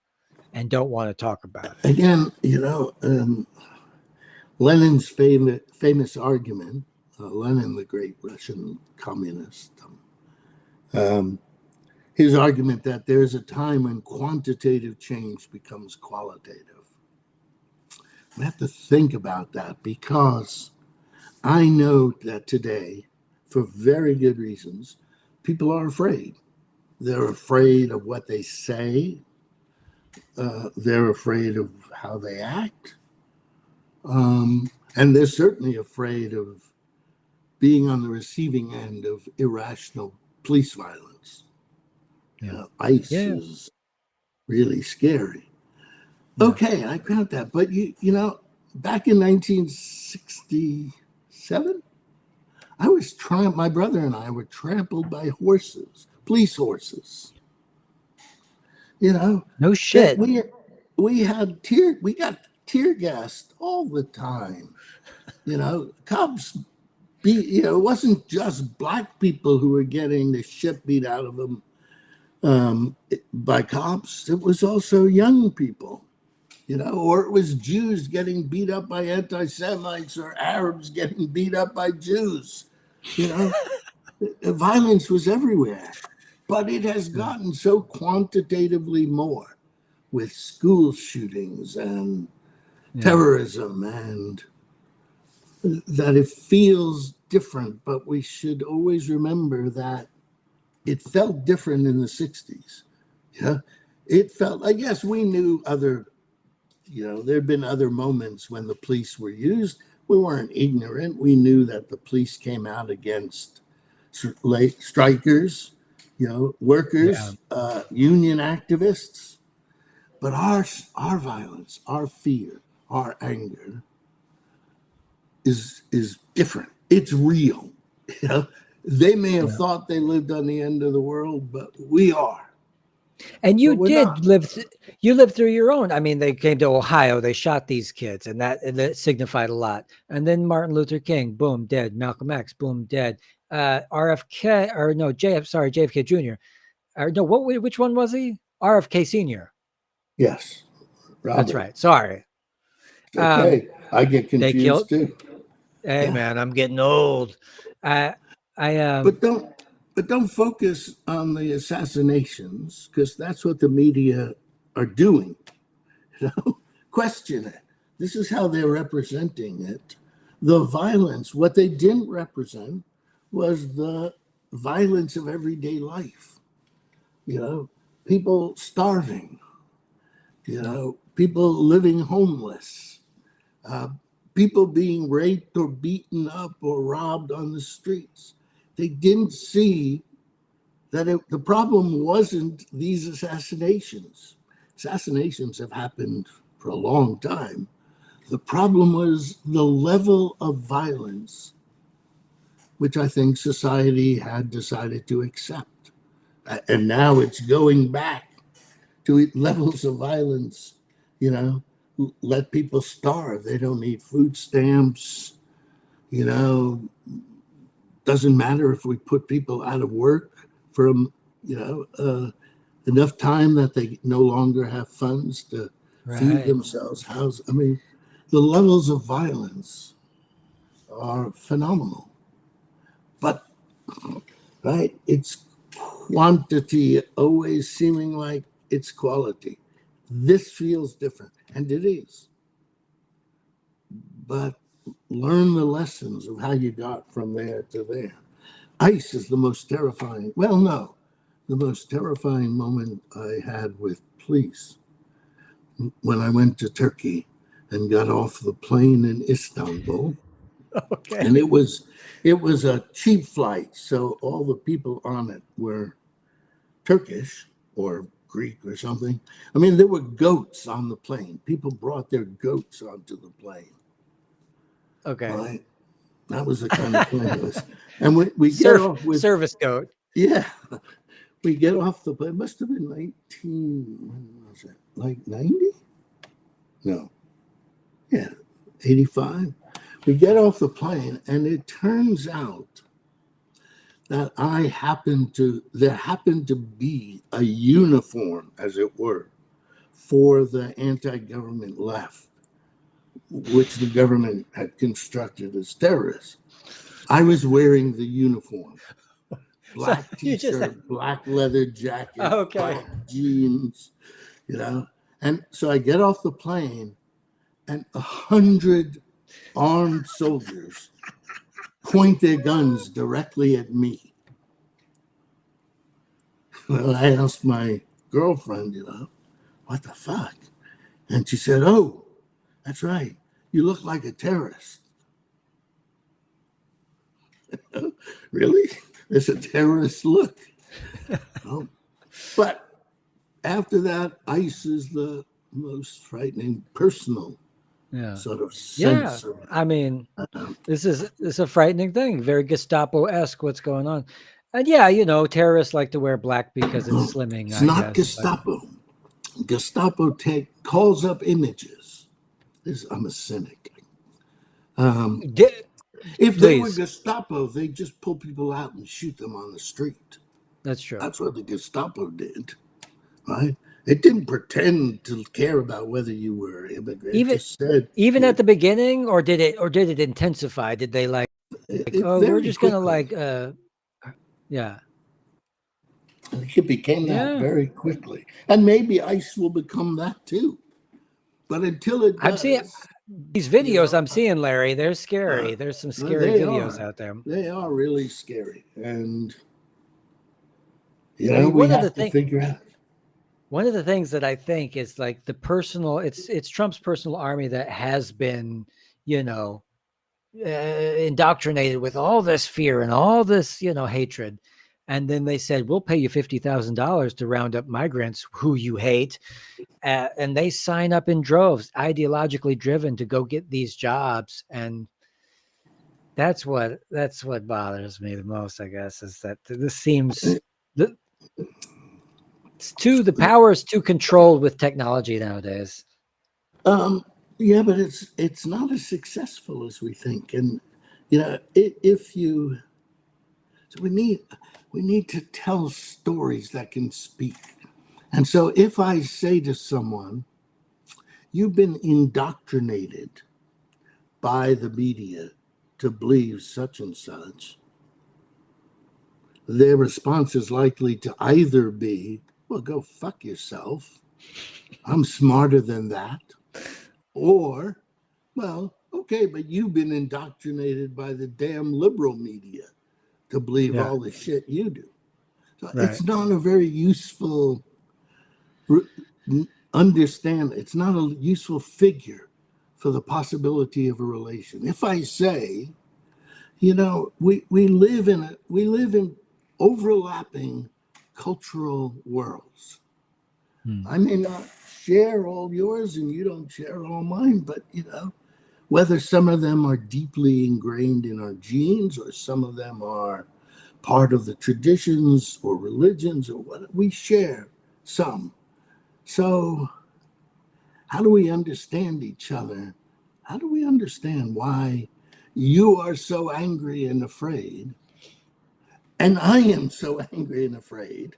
and don't want to talk about it. Again, Lenin's famous argument, Lenin, the great Russian communist, his argument that there's a time when quantitative change becomes qualitative. We have to think about that, because I know that today, for very good reasons, people are afraid. They're afraid of what they say. They're afraid of how they act. And they're certainly afraid of being on the receiving end of irrational police violence. ICE is really scary. Okay, I grant that. But, back in 1967, my brother and I were trampled by horses, police horses. No shit. We got tear gassed all the time. Cops it wasn't just black people who were getting the shit beat out of them by cops. It was also young people, or it was Jews getting beat up by anti-Semites, or Arabs getting beat up by Jews. Violence was everywhere, but it has gotten so quantitatively more with school shootings and terrorism and that it feels different, but we should always remember that it felt different in the 60s. Yeah. It felt like, yes, we knew other, there had been other moments when the police were used. We weren't ignorant. We knew that the police came out against strikers, Yeah. workers, union activists. But our violence, our fear, our anger is different. It's real. You know, they may have Yeah. thought they lived on the end of the world, but we are. And you But we're did not. live, you lived through your own. I mean, they came to Ohio, they shot these kids, and that signified a lot. And then Martin Luther King, boom, dead. Malcolm X, boom, dead. RFK, or no, JFK Jr. Or no, which one was he? RFK Sr. Yes, That's Robert. right. Sorry. Um, Okay, I get they confused killed. too. Hey, Yeah, man, I'm getting old. I, I, but don't focus on the assassinations because that's what the media are doing. Question it. This is how they're representing it. The violence, what they didn't represent was the violence of everyday life. You know, people starving, people living homeless, uh, people being raped or beaten up or robbed on the streets. They didn't see that the problem wasn't these assassinations. Assassinations have happened for a long time. The problem was the level of violence, which I think society had decided to accept. And now it's going back to levels of violence, you know, let people starve. They don't need food stamps, you know, doesn't matter if we put people out of work for, enough time that they no longer have funds to feed right. themselves, house. I mean, the levels of violence are phenomenal. But, right, it's quantity always seeming like it's quality. This feels different, and it is. But learn the lessons of how you got from there to there. ICE is the most terrifying. Well, no, the most terrifying moment I had with police when I went to Turkey and got off the plane in Istanbul. Okay. And it was a cheap flight, so all the people on it were Turkish or Greek or something. I mean, there were goats on the plane. People brought their goats onto the plane. Okay. Right? That was the kind of plane it was. And we get off with, Service goat. yeah, we get off the plane. It must have been 19, when was it? Like 90? No. Yeah, 85. We get off the plane, and it turns out that there happened to be a uniform, as it were, for the anti-government left, which the government had constructed as terrorists. I was wearing the uniform, So black you just t-shirt, black leather jacket, okay. black jeans, And so I get off the plane, and 100 armed soldiers point their guns directly at me. Well, I asked my girlfriend, what the fuck? And she said, "Oh, that's right. You look like a terrorist." Really? It's a terrorist look. Oh. But after that, ICE is the most frightening personal Yeah. sort of Yeah. sense of it. I mean, Um, this is a frightening thing. Very Gestapo-esque what's going on. And yeah, terrorists like to wear black because it's slimming, it's I not guess. But Gestapo. Gestapo calls up images. I'm a cynic. Um, Di- if they were please. Gestapo, they'd just pull people out and shoot them on the street. That's true. That's what the Gestapo did, right? It didn't pretend to care about whether you were an immigrant. It Even just said even at the beginning, or did it intensify? Did they it oh, we're very just gonna quickly. yeah. It became that Yeah. very quickly, and maybe ICE will become that too. But until it I'm seeing does, these videos I'm seeing, Larry, they're scary. There's some scary they videos are. out there. They are really scary. And, I mean, we have to figure out. One of the things that I think is like the personal, it's Trump's personal army that has been, indoctrinated with all this fear and all this, hatred. And then they said, we'll pay you $50,000 to round up migrants who you hate. And they sign up in droves, ideologically driven to go get these jobs. And that's what bothers me the most, I guess, is that this seems the power is too controlled with technology nowadays. Yeah, but it's not as successful as we think. And so we need to tell stories that can speak. And so if I say to someone, you've been indoctrinated by the media to believe such and such, their response is likely to either be, well, go fuck yourself. I'm smarter than that. Or, well, okay, but you've been indoctrinated by the damn liberal media to believe all the shit you do. So It's not a very useful it's not a useful figure for the possibility of a relation. If I say, we live in overlapping cultural worlds. I may not share all yours and you don't share all mine, but whether some of them are deeply ingrained in our genes or some of them are part of the traditions or religions or what, we share some. So how do we understand each other? How do we understand why you are so angry and afraid and I am so angry and afraid,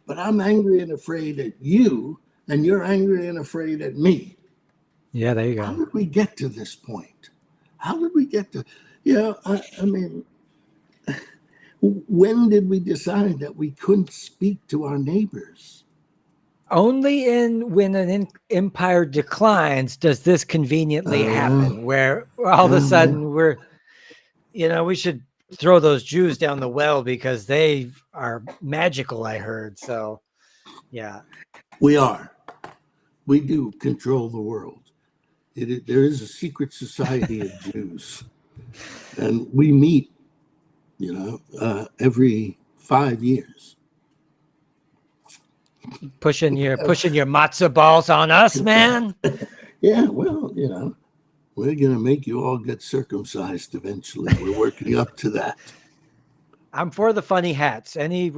but I'm angry and afraid at you and you're angry and afraid at me? Yeah, there you go. How did we get to this point? How did we get to, I mean, when did we decide that we couldn't speak to our neighbors? Only when an empire declines does this conveniently happen, where all of a sudden we should throw those Jews down the well because they are magical, I heard. So, yeah. We are. We do control the world. There is a secret society of Jews. And we meet, every 5 years. Pushing your matzo balls on us, man. Yeah, well, we're going to make you all get circumcised eventually. We're working up to that. I'm for the funny hats. Any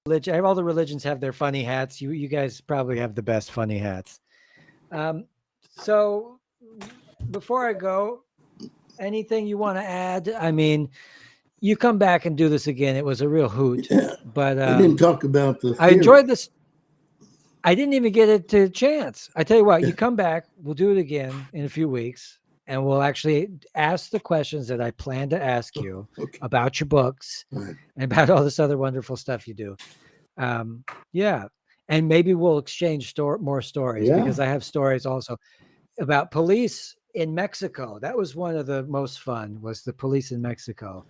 religion, all the religions have their funny hats. You guys probably have the best funny hats. So before I go, anything you want to add? I mean, you come back and do this again. It was a real hoot. Yeah, but I didn't talk about the theory. I enjoyed this. I didn't even get it to chance. I tell you what, you come back, we'll do it again in a few weeks, and we'll actually ask the questions that I plan to ask you about your books and about all this other wonderful stuff you do. Yeah. And maybe we'll exchange more stories because I have stories also about police in Mexico. That was one of the most fun, was the police in Mexico.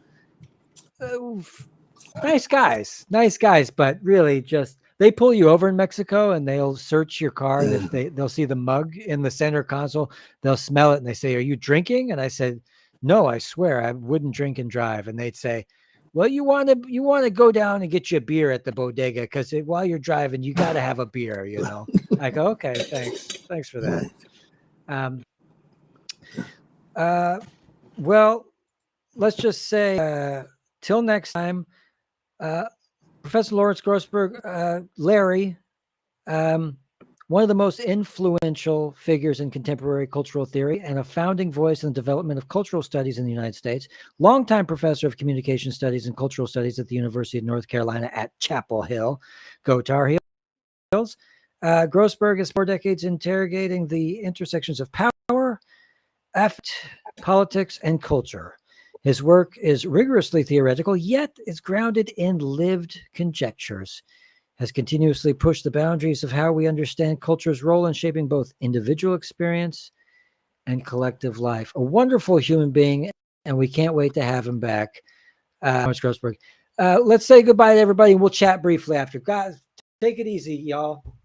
Nice guys, but really just, they pull you over in Mexico and they'll search your car. And if they'll see the mug in the center console, they'll smell it and they say, "Are you drinking?" And I said, "No, I swear I wouldn't drink and drive." And they'd say, "Well, you want to go down and get you a beer at the bodega because while you're driving, you got to have a beer." I go, "Okay, thanks for that." Well, let's just say till next time. Professor Lawrence Grossberg, Larry, one of the most influential figures in contemporary cultural theory and a founding voice in the development of cultural studies in the United States, longtime professor of communication studies and cultural studies at the University of North Carolina at Chapel Hill. Go Tar Heels. Grossberg is 4 decades interrogating the intersections of power, affect, politics, and culture. His work is rigorously theoretical, yet is grounded in lived conjectures, has continuously pushed the boundaries of how we understand culture's role in shaping both individual experience and collective life. A wonderful human being, and we can't wait to have him back. Lawrence Grossberg. Let's say goodbye to everybody, and we'll chat briefly after. Guys, take it easy, y'all.